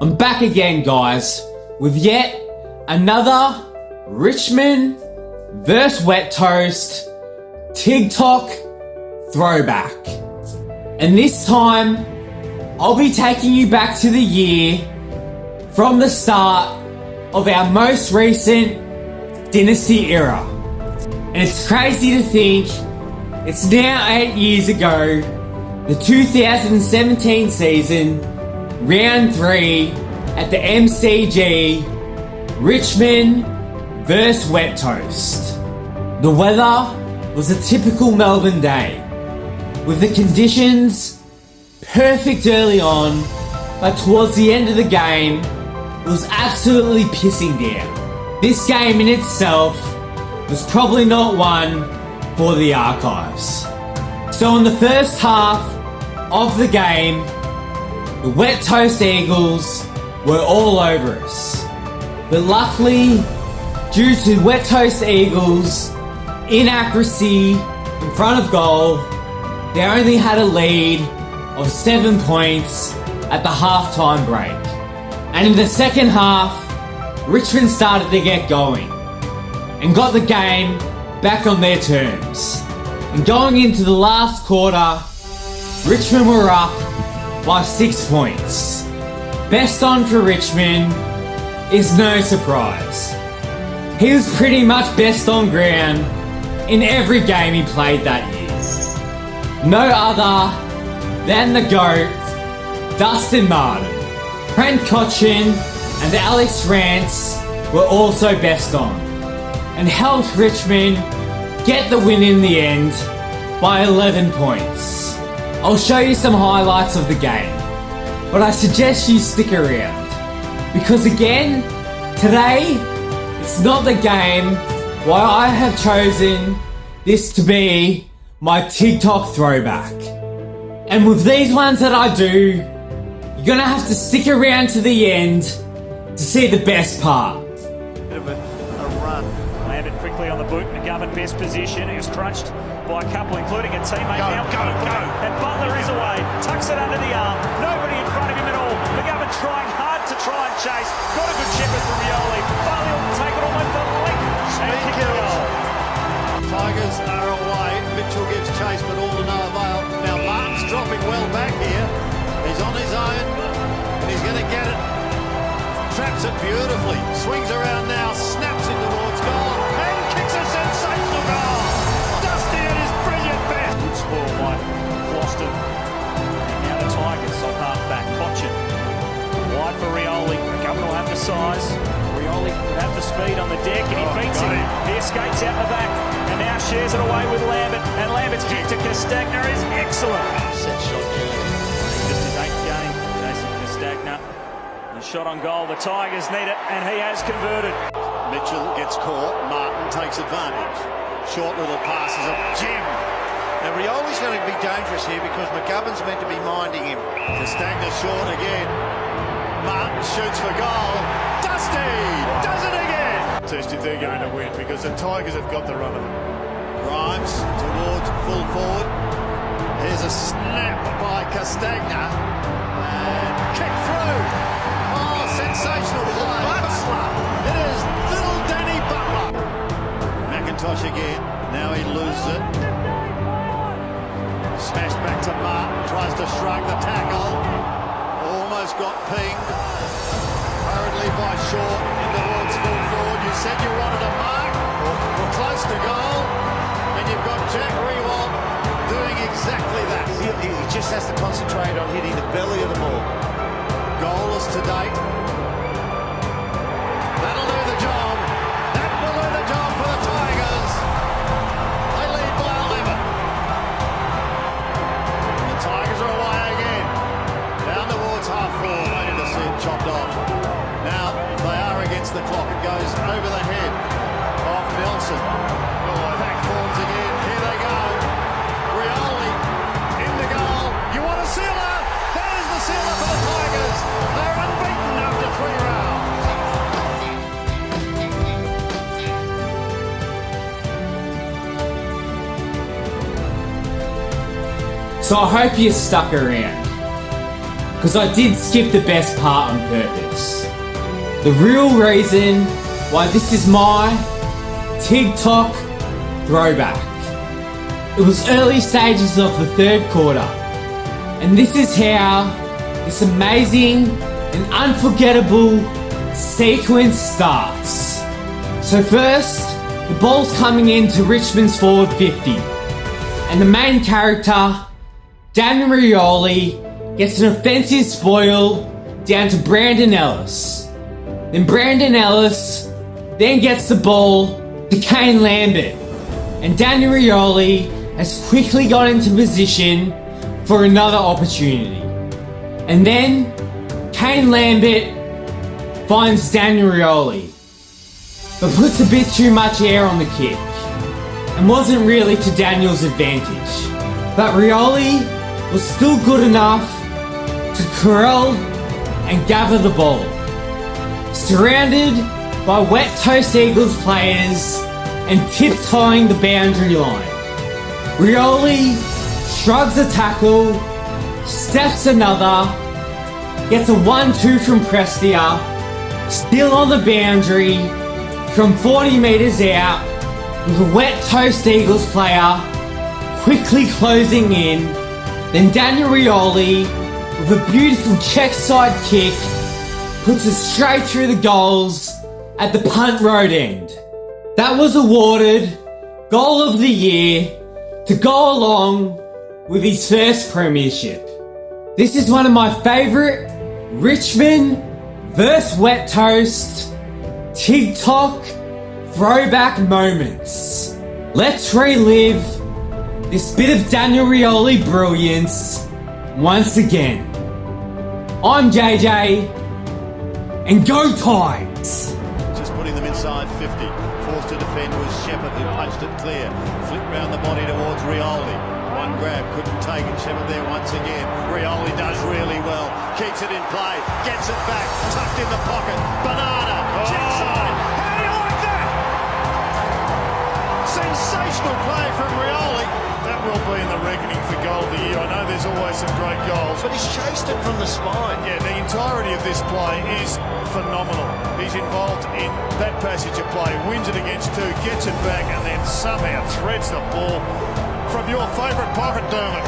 I'm back again, guys, with yet another Richmond vs Wet Toast Tigtok throwback. And this time, I'll be taking you back to the year from the start of our most recent Dynasty era. And it's crazy to think it's now 8 years ago, the 2017 season, Round 3 at the MCG, Richmond vs Wet Toast. The weather was a typical Melbourne day, with the conditions perfect early on, but towards the end of the game, it was absolutely pissing down. This game in itself was probably not one for the archives. So in the first half of the game, the Wet Toast Eagles were all over us. But luckily, due to Wet Toast Eagles' inaccuracy in front of goal, they only had a lead of 7 points at the halftime break. And in the second half, Richmond started to get going and got the game back on their terms. And going into the last quarter, Richmond were up by 6 points. Best on for Richmond is no surprise. He was pretty much best on ground in every game he played that year. No other than the GOAT, Dustin Martin. Trent Cotchin and Alex Rance were also best on and helped Richmond get the win in the end by 11 points. I'll show you some highlights of the game, but I suggest you stick around because again, today, it's not the game why I have chosen this to be my TikTok throwback. And with these ones that I do, you're gonna have to stick around to the end to see the best part. Bit of a run. Landed quickly on the boot. McGovern best position. He was crunched by a couple, including a teammate. Go. And Butler is away. Tucks it under the arm. Nobody in front of him at all. McGovern trying hard to try and chase. Got a good shepherd from Rioli. Butler will take it almost the length. And kick the goal. Tigers are away. Mitchell gives chase, but all to no avail. Now Martin's dropping well back here. He's on his own, and he's going to get it. Traps it beautifully. Swings around now, snaps it towards goal, and kicks a sensational goal. Dusty at his brilliant best. Good spoil by Floston. And now the Tigers on half back. Cotchin. Wide for Rioli. McGovern will have the size. Rioli will have the speed on the deck, and he beats him. He escapes out the back, and now shares it away with Lambert. And Lambert's kick to Castagna is excellent. Set shot Just his 8th game, Jason Castagna. The shot on goal, the Tigers need it, and he has converted. Mitchell gets caught, Martin takes advantage. Short little passes of Jim. Now Rioli's going to be dangerous here because McGovern's meant to be minding him. Castagna short again. Martin shoots for goal. Dusty does it again. Test if they're going to win because the Tigers have got the run of it. Grimes towards full forward. Here's a snap by Castagna. And kick through. Oh, sensational play. Butler. It is little Danny Butler. McIntosh again. Now he loses it. Smashed back to Martin. Tries to shrug the tackle. Almost got pinged. Hurriedly by Short in towards full forward. You said you wanted a mark. We're close to goal. And you've got Jack Rewalt doing exactly that. He just has to concentrate on hitting the belly of the ball. Goalless to date. That'll do the job. That will do the job for the Tigers. They lead by 11. The Tigers are away again. Down towards half forward. Waiting to see it chopped off. Now they are against the clock. It goes over the head of Nelson. Back forwards again. Here they go. Rioli in the goal. You want a sealer? That is the sealer for the Tigers. They're unbeaten after 3 rounds. So I hope you stuck around. because I did skip the best part on purpose. The real reason why this is my Tigtok throwback. It was early stages of the third quarter, and this is how this amazing and unforgettable sequence starts. So first, the ball's coming into Richmond's forward 50, and the main character, Daniel Rioli, gets an offensive spoil down to Brandon Ellis. Then Brandon Ellis then gets the ball to Kane Lambert, and Daniel Rioli has quickly got into position for another opportunity. And then Kane Lambert finds Daniel Rioli, but puts a bit too much air on the kick and wasn't really to Daniel's advantage. But Rioli was still good enough to corral and gather the ball. Surrounded by wet toast Eagles players and tiptoeing the boundary line, Rioli shrugs a tackle, steps another, gets a 1-2 from Prestia, still on the boundary from 40 metres out, with a wet toast Eagles player quickly closing in. Then Daniel Rioli, with a beautiful check side kick, puts it straight through the goals at the punt road end. That was awarded Goal of the Year to go along with his first premiership. This is one of my favourite Richmond vs Wet Toast TikTok throwback moments. Let's relive this bit of Daniel Rioli brilliance once again. I'm JJ, and go Tigers! Just putting them inside 50. Forced to defend was Shepherd, who punched it clear. Flipped round the body towards Rioli. One grab, couldn't take it. Shepherd there once again. Rioli does really well. Keeps it in play. Gets it back. Tucked in the pocket. Banana. Check side. How do you like that? Sensational play from Rioli. That will be in the reckoning for goal of the year. I know there's always some great goals. But he's chased it from the spine. Yeah, the entirety of this play is phenomenal. He's involved in that passage of play, wins it against two, gets it back, and then somehow threads the ball from your favourite pocket, Dermot.